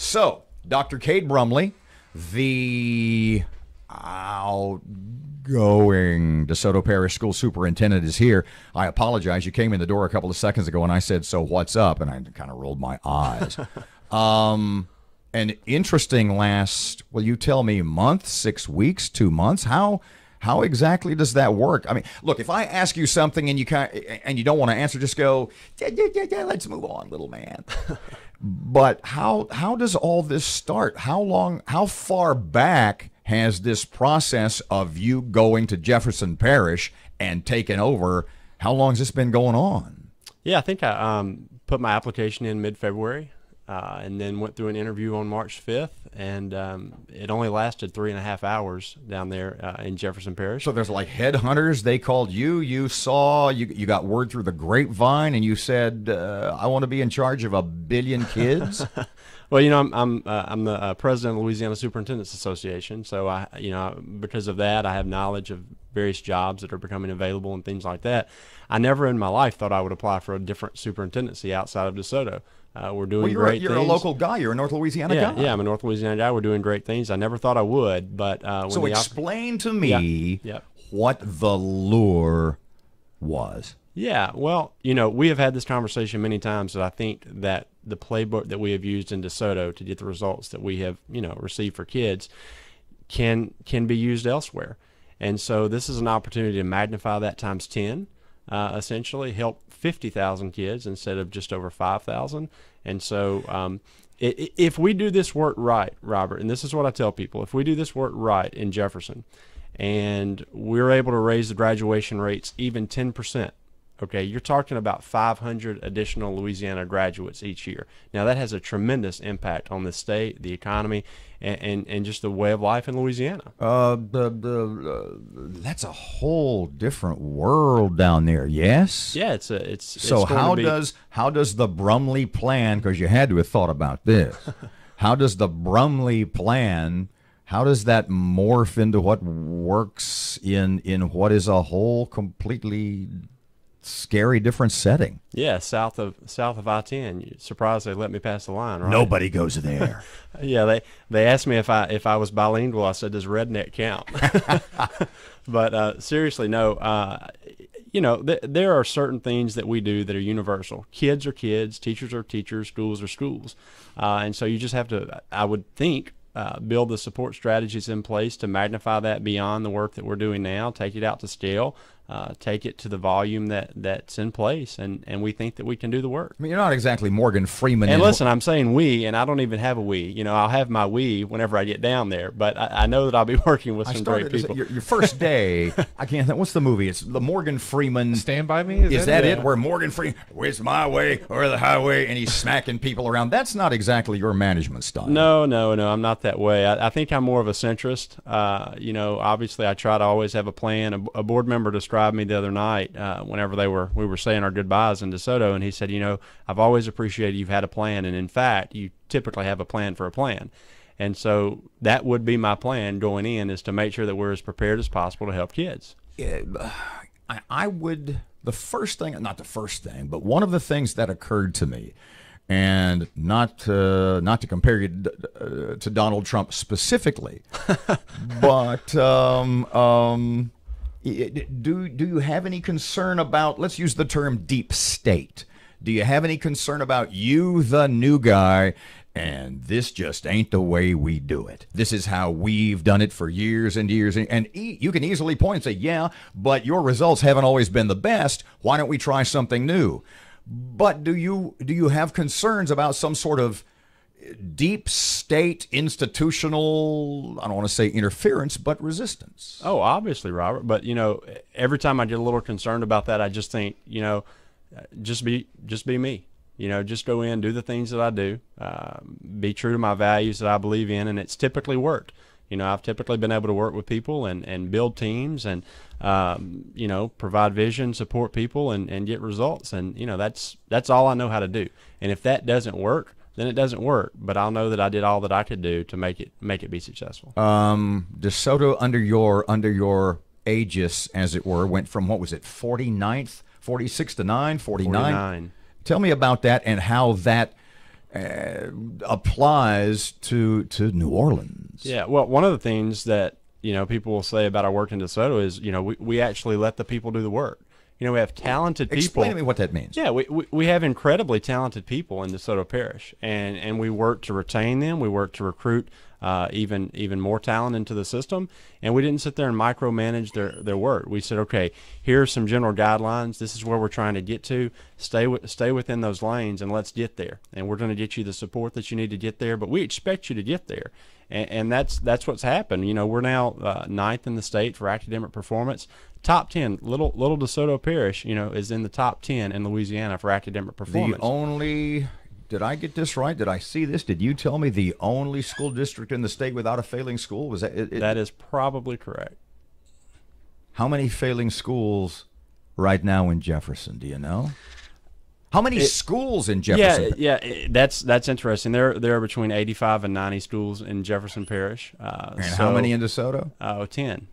So, Dr. Cade Brumley, the outgoing DeSoto Parish School Superintendent, is here. I apologize. You came in the door a couple of seconds ago, and I said, "So what's up?" And I kind of rolled my eyes. An interesting last, well, you tell me, month, 6 weeks, 2 months? How exactly does that work? I mean, look, if I ask you something and you don't want to answer, just go, yeah, let's move on, little man. But how does all this start? How far back has this process of you going to Jefferson Parish and taking over, how long has this been going on? Yeah, I think I put my application in mid-February. And then went through an interview on March 5th, and it only lasted 3.5 hours down there in Jefferson Parish. So there's like headhunters. They called you. You saw. You got word through the grapevine, and you said, "I want to be in charge of 1 billion kids." Well, I'm the president of the Louisiana Superintendents Association, so because of that, I have knowledge of various jobs that are becoming available and things like that. I never in my life thought I would apply for a different superintendency outside of DeSoto. We're doing great things. You're a local guy. You're a North Louisiana guy. Yeah, I'm a North Louisiana guy. We're doing great things. I never thought I would, but so explain to me what the lure was. Yeah, well, we have had this conversation many times, that I think that the playbook that we have used in DeSoto to get the results that we have, received for kids can be used elsewhere. And so this is an opportunity to magnify that times 10, essentially help 50,000 kids instead of just over 5,000. And so if we do this work right, Robert, and this is what I tell people, if we do this work right in Jefferson and we're able to raise the graduation rates even 10%, okay, you're talking about 500 additional Louisiana graduates each year. Now, that has a tremendous impact on the state, the economy, and just the way of life in Louisiana. That's a whole different world down there. Yes. Yeah, So how does the Brumley plan? Because you had to have thought about this. How does the Brumley plan? How does that morph into what works in what is a whole completely scary different setting? Yeah, south of I-10. Surprised they let me pass the line, right? Nobody goes there. Yeah, they asked me if I was bilingual. I said, "Does redneck count?" But seriously, no. There are certain things that we do that are universal. Kids are kids, teachers are teachers, schools are schools, and so you just have to, I would think, build the support strategies in place to magnify that beyond the work that we're doing now, take it out to scale, take it to the volume that's in place, and we think that we can do the work. I mean, you're not exactly Morgan Freeman. And listen, I'm saying we, and I don't even have a we. I'll have my we whenever I get down there, but I know that I'll be working with some great people. Your first day, I can't think, what's the movie? It's the Morgan Freeman. Stand By Me? Is that it? Where Morgan Freeman, it's my way or the highway, and he's smacking people around. That's not exactly your management style. No, I'm not that way. I think I'm more of a centrist. Obviously I try to always have a plan. A board member described me the other night whenever we were saying our goodbyes in DeSoto, and he said, I've always appreciated you've had a plan, and in fact, you typically have a plan for a plan. And so that would be my plan going in, is to make sure that we're as prepared as possible to help kids. I would, not the first thing, but one of the things that occurred to me, and not to compare you to Donald Trump specifically, but do you have any concern about, let's use the term deep state? Do you have any concern about you, the new guy, and this just ain't the way we do it? This is how we've done it for years and years. And you can easily point and say, yeah, but your results haven't always been the best. Why don't we try something new? But do you have concerns about some sort of deep state institutional, I don't want to say interference, but resistance? Oh, obviously, Robert. But, every time I get a little concerned about that, I just think, just be me. Just go in, do the things that I do, be true to my values that I believe in, and it's typically worked. I've typically been able to work with people and build teams and, provide vision, support people, and get results. And, that's all I know how to do. And if that doesn't work, then it doesn't work. But I'll know that I did all that I could do to make it be successful. DeSoto, under your aegis, as it were, went from, what was it, 49th, 46 to 9, 49? 49. Tell me about that and how that applies to New Orleans. Yeah, well, one of the things that people will say about our work in DeSoto is we actually let the people do the work. We have talented people. Explain to me what that means. Yeah, we have incredibly talented people in DeSoto Parish, and we work to retain them. We work to recruit even more talent into the system, and we didn't sit there and micromanage their work. We said, okay, here are some general guidelines. This is where we're trying to get to. Stay within those lanes, and let's get there. And we're going to get you the support that you need to get there, but we expect you to get there. And that's what's happened. We're now ninth in the state for academic performance. Top 10, little DeSoto Parish, is in the top 10 in Louisiana for academic performance. Did I get this right? Did I see this? Did you tell me the only school district in the state without a failing school? Was that it? That is probably correct. How many failing schools right now in Jefferson? Do you know? How many schools in Jefferson? Yeah, that's interesting. There are between 85 and 90 schools in Jefferson Parish. And how many in DeSoto? 10.